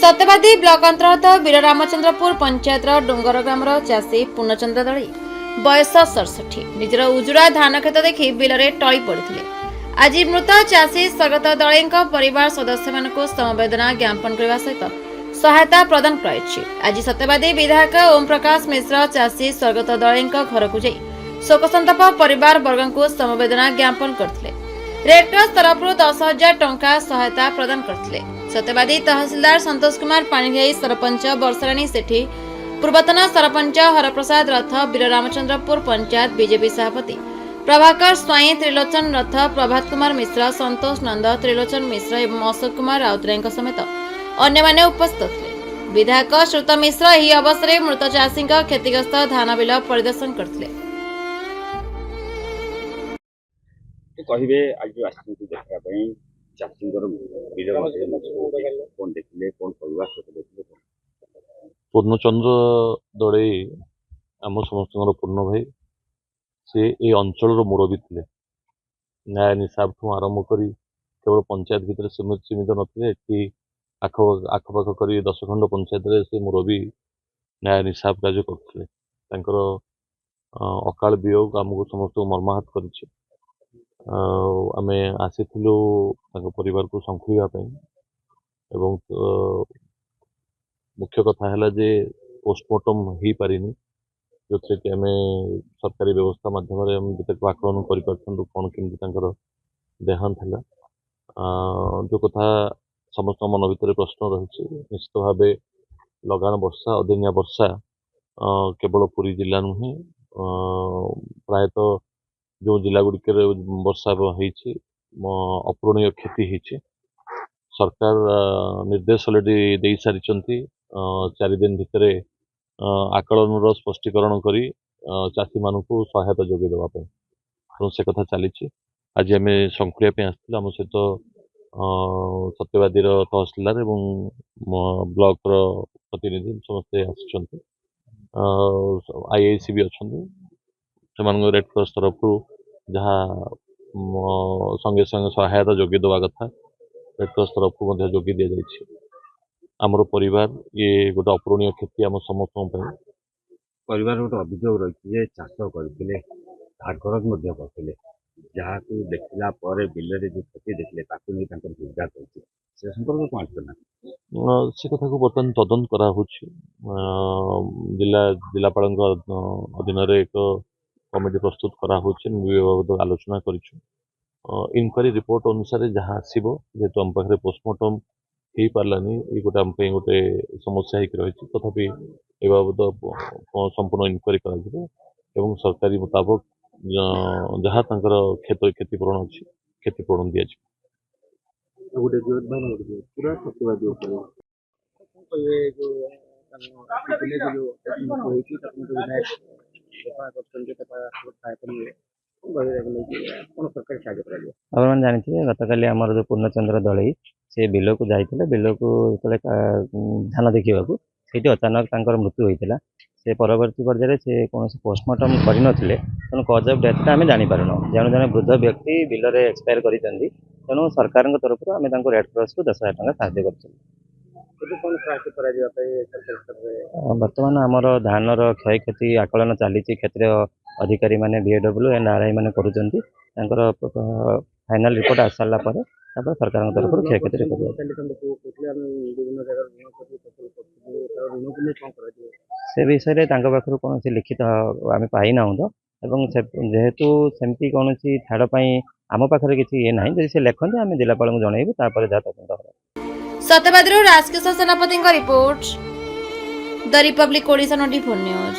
सत्यवादी ब्लॉक अंतर्गत वीररामचंद्रपुर पंचायत डोंगर ग्रामर चाषी पूर्णचंद्र दली बयस 67 निजर उजुरा धान खेत देखि बिलरे टळी पड़िथिले। आज मृत चाषी स्वर्गत दलैंक परिवार सदस्य मानकु समवेदना ज्ञापन करबा सहित सहायता प्रदान कराइछि। आज सत्यवादी विधायक ओम प्रकाश मिश्र चाषी स्वर्गत दलैंक घरकु जाई शोकसंताप परिवार वर्गंकु समवेदना ज्ञापन करथिले। रेडक्रॉस तरफ 10,000 टंका सहायता प्रदान करथिले। सत्यवादी तहसीलदार संतोष कुमार पाणिग्राही, सरपंच वर्षाराणी सेठी, पूर्वतन सरपंच हरप्रसाद रथ, वीररामचंद्रपुर पंचायत बीजेपी सभापति प्रभाकर स्वाई, त्रिलोचन रथ, प्रभात कुमार मिश्र, संतोष नंद, त्रिलोचन मिश्र एवं अशोक कुमार राउतराय समेत अन्य माने उपस्थित थे। विधायक श्रुत मिश्र यह अवसर में मृत चाषी क्षतिग्रस्त धान बिल परिदर्शन करथिले। कहिबे आज देखा चाषी पूर्णचंद्र दड़े आम समस्त पूर्ण भाई से ये अंचल मुरबी थे। न्याय निशाब ठूँ आरंभ कर केवल पंचायत भितर सीमित नथिले, आखपाख कर 10 खंड पंचायत से मुरबी न्याय निशाब कार्य करते। अकाल वियोग आमको समस्त मर्माहत कर आसीलु परिवार को संखुवाई एवं मुख्य कथा है जे पोस्टमार्टम हो पारि जो थे कि आम सरकारी व्यवस्था माध्यम आकलन कर कौन केमती देहांत है। जो कथा समस्त मन भर प्रश्न रही निश्चित भाव लगान वर्षा अदिनिया वर्षा केवल पुरी जिला नुहे प्रायतः जो जिला गुड़िक वर्षा होती अपूरणीय क्षति होती। सरकार निर्देश अलरेडी दे सारी 4 दिन भितर आकलन स्पष्टीकरण कर चाषी मान सहायता जोगे देवाई तेणु से कथा चली। आज आम संकुआ आसलु आम सहित सत्यवादी तहसीलदार एवं ब्लॉक प्रतिनिधि समस्ते आसुच्च IIC भी अच्छा से रेड क्रॉस तरफ जहाँ संगे संगे सहायता जोगे देवा कथा रेड क्रॉस तरफ को जोगे दि जाइए। आमर परिवार ये गोटे अपूरणीय क्षति आम समस्त परिवार गोटे अभियोग रही चाष करते करते जहाँ को देखला बिल जो क्षति देखले निर्घात होती से संपर्क कौन करना से कथा को बर्तमान तदंत करा जिलापाल अधीन एक कमिटी प्रस्तुत करा बाबद आलोचना कर इनक्वारी रिपोर्ट अनुसार जहाँ आसो जेहेतु आम पाखे पोस्टमार्टम हो पारानी ये गोटे आम गोटे समस्या रही तथापि ए बाबद संपूर्ण इनक्वारी कर सरकारी मुताबक जहाँ क्षतिपूरण अच्छी क्षतिपूरण दि आप जानते गत काली आमर जो पूर्णचंद्र दलई से बिल को जाते बिल को धान देखा से अचानक मृत्यु होता से परवर्ती पर्यायर से कौन पोस्टमार्टम करन तेणु कज अफ डेथ आम जापारूँ जन जन वृद्ध व्यक्ति बिल एक्सपायर कर तेणु सरकार तरफ आम रेड क्रॉस को 10,000 टंका साहाय्य कर बर्तमान आमर धानर क्षय क्षति आकलन चली क्षेत्रीय अधिकारी माने VAW एंड RI माने करुँच फाइनल रिपोर्ट आस सारा पर सरकार तरफ क्षय क्षति से विषय पाखु कौन लिखित आम पाईना तो जेहेतु सेमती कौन छाड़पाई आम पाखे किसी ये ना जब से लिखते आम जिलापाल को जनइबू तदंत। सत्यवादी राजकिशोर सेनापति report the Republic Odisha 24 news.